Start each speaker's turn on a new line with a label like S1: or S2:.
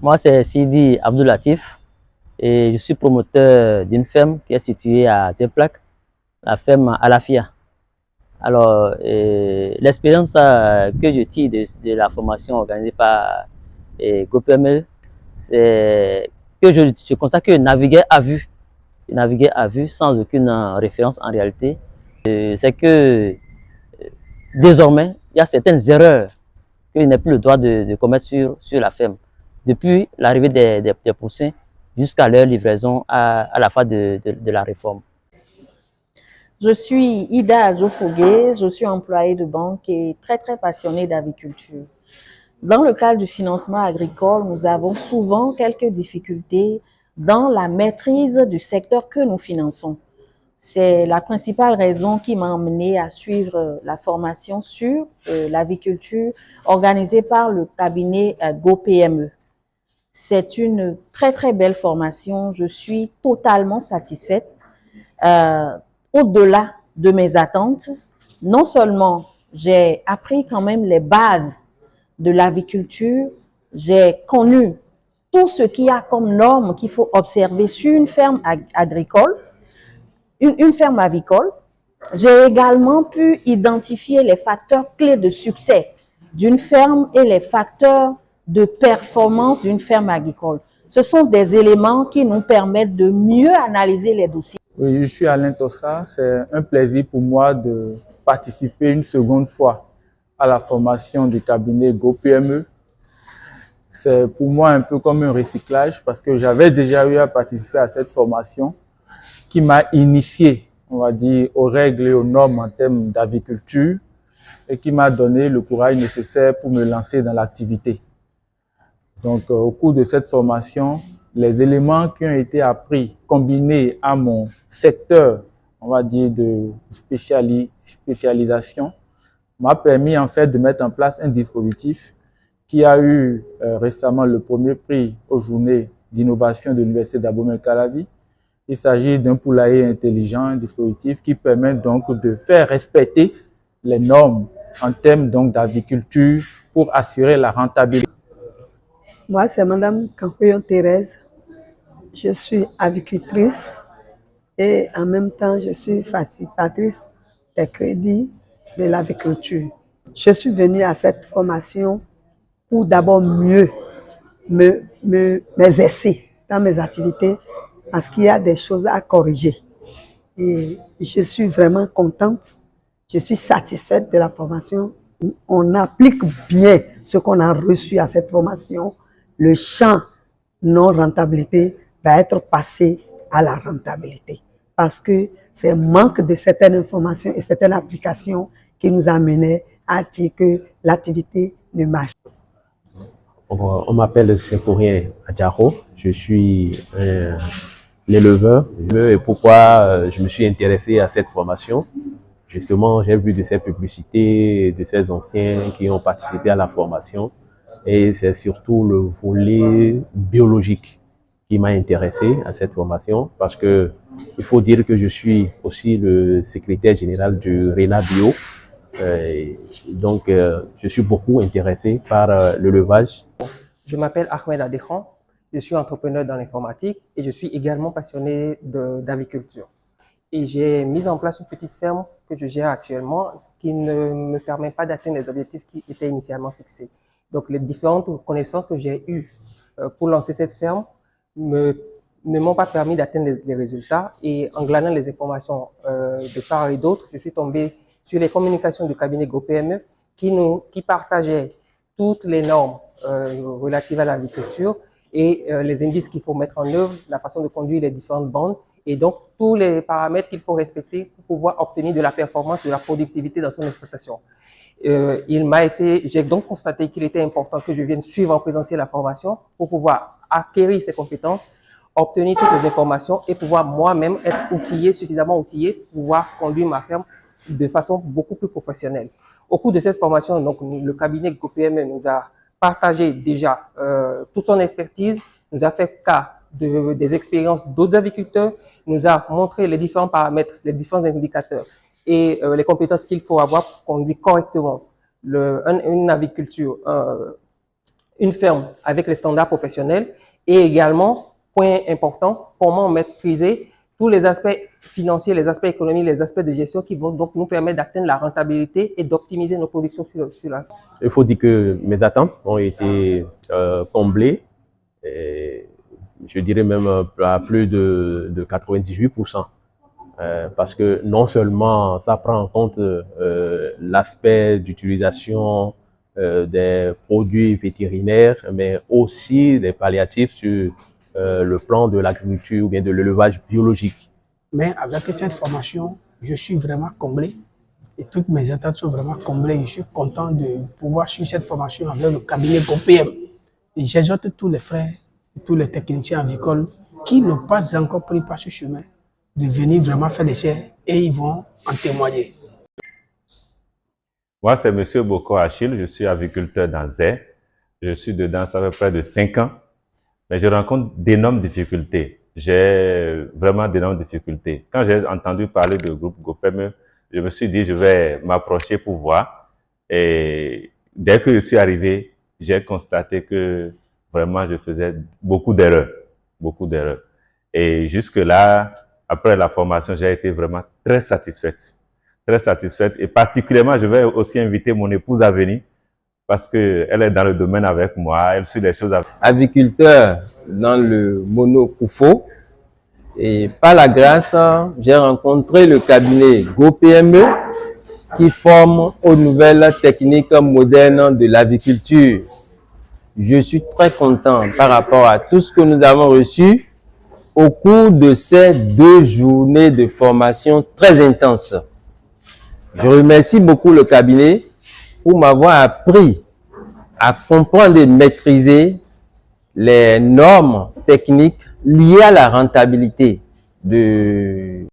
S1: Moi, c'est Sidi Abdoulatif et je suis promoteur d'une ferme qui est située à Zeplak, la ferme Alafia. Alors, l'expérience que je tire de la formation organisée par GoPME, c'est que je constate que je naviguais à vue. Je naviguais à vue sans aucune référence en réalité. C'est que désormais, il y a certaines erreurs que je n'ai plus le droit de commettre sur la ferme. Depuis l'arrivée des poussins jusqu'à leur livraison à la fin de la réforme.
S2: Je suis Ida Adjofogé, je suis employée de banque et très passionnée d'aviculture. Dans le cadre du financement agricole, nous avons souvent quelques difficultés dans la maîtrise du secteur que nous finançons. C'est la principale raison qui m'a amenée à suivre la formation sur l'aviculture organisée par le cabinet GoPME. C'est une très belle formation, je suis totalement satisfaite. Au-delà de mes attentes, non seulement j'ai appris quand même les bases de l'aviculture, j'ai connu tout ce qu'il y a comme normes qu'il faut observer sur une ferme agricole, une ferme avicole. J'ai également pu identifier les facteurs clés de succès d'une ferme et les facteurs de performance d'une ferme agricole. Ce sont des éléments qui nous permettent de mieux analyser les dossiers.
S3: Oui, je suis Alain Tossa. C'est un plaisir pour moi de participer une seconde fois à la formation du cabinet GoPME. C'est pour moi un peu comme un recyclage parce que j'avais déjà eu à participer à cette formation qui m'a initié, on va dire, aux règles et aux normes en termes d'aviculture et qui m'a donné le courage nécessaire pour me lancer dans l'activité. Donc, au cours de cette formation, les éléments qui ont été appris, combinés à mon secteur, on va dire, de spécialisation, m'a permis en fait de mettre en place un dispositif qui a eu récemment le premier prix aux journées d'innovation de l'Université d'Abomey-Calavi. Il s'agit d'un poulailler intelligent, un dispositif qui permet donc de faire respecter les normes en termes donc d'aviculture pour assurer la rentabilité.
S4: Moi, c'est Madame Campion Thérèse. Je suis avicultrice et en même temps, je suis facilitatrice des crédits de l'aviculture. Je suis venue à cette formation pour d'abord mieux m'exercer dans mes activités parce qu'il y a des choses à corriger. Et je suis vraiment contente, je suis satisfaite de la formation. On applique bien ce qu'on a reçu à cette formation. Le champ non-rentabilité va être passé à la rentabilité. Parce que c'est le manque de certaines informations et certaines applications qui nous a menés à dire que l'activité ne marche pas.
S5: On m'appelle Symphorien Adjaro, je suis l'éleveur. Et pourquoi je me suis intéressé à cette formation? Justement, j'ai vu de ces publicités, de ces anciens qui ont participé à la formation. Et c'est surtout le volet biologique qui m'a intéressé à cette formation parce que il faut dire que je suis aussi le secrétaire général du RENA Bio. Donc, je suis beaucoup intéressé par l'élevage.
S6: Je m'appelle Ahmed Adekhan, je suis entrepreneur dans l'informatique et je suis également passionné d'aviculture. Et j'ai mis en place une petite ferme que je gère actuellement, ce qui ne me permet pas d'atteindre les objectifs qui étaient initialement fixés. Donc, les différentes connaissances que j'ai eues pour lancer cette ferme ne m'ont pas permis d'atteindre les résultats. Et en glanant les informations de part et d'autre, je suis tombé sur les communications du cabinet GoPME qui partageait toutes les normes relatives à l'agriculture et les indices qu'il faut mettre en œuvre, la façon de conduire les différentes bandes et donc tous les paramètres qu'il faut respecter pour pouvoir obtenir de la performance, de la productivité dans son exploitation. J'ai donc constaté qu'il était important que je vienne suivre en présentiel la formation pour pouvoir acquérir ces compétences, obtenir toutes les informations et pouvoir moi-même être suffisamment outillé pour pouvoir conduire ma ferme de façon beaucoup plus professionnelle. Au cours de cette formation, donc, le cabinet GoPME nous a partagé déjà toute son expertise, nous a fait cas des expériences d'autres agriculteurs, nous a montré les différents paramètres, les différents indicateurs et les compétences qu'il faut avoir pour conduire correctement une aviculture une ferme avec les standards professionnels et également, point important, comment maîtriser tous les aspects financiers, les aspects économiques, les aspects de gestion qui vont donc nous permettre d'atteindre la rentabilité et d'optimiser nos productions sur la...
S5: Il faut dire que mes attentes ont été comblées, et je dirais même à plus de 98%. Parce que non seulement ça prend en compte l'aspect d'utilisation des produits vétérinaires, mais aussi des palliatifs sur le plan de l'agriculture ou bien de l'élevage biologique.
S7: Mais avec cette formation, je suis vraiment comblé et toutes mes attentes sont vraiment comblées. Je suis content de pouvoir suivre cette formation avec le cabinet GoPM. Et j'exhorte tous les frères, tous les techniciens avicoles qui n'ont pas encore pris par ce chemin de venir vraiment faire l'essai et ils vont en témoigner.
S8: Moi, c'est M. Boko Achille, je suis aviculteur dans Zé. Je suis dedans, ça fait près de 5 ans. Mais je rencontre d'énormes difficultés. J'ai vraiment d'énormes difficultés. Quand j'ai entendu parler du groupe GoPM, je me suis dit, je vais m'approcher pour voir. Et dès que je suis arrivé, j'ai constaté que vraiment je faisais beaucoup d'erreurs. Beaucoup d'erreurs. Et jusque-là, après la formation, j'ai été vraiment très satisfaite. Très satisfaite. Et particulièrement, je vais aussi inviter mon épouse à venir parce qu'elle est dans le domaine avec moi, elle suit les choses.
S9: Aviculteur dans le monocoufo. Et par la grâce, j'ai rencontré le cabinet GoPME qui forme aux nouvelles techniques modernes de l'aviculture. Je suis très content par rapport à tout ce que nous avons reçu au cours de ces 2 journées de formation très intenses. Je remercie beaucoup le cabinet pour m'avoir appris à comprendre et maîtriser les normes techniques liées à la rentabilité de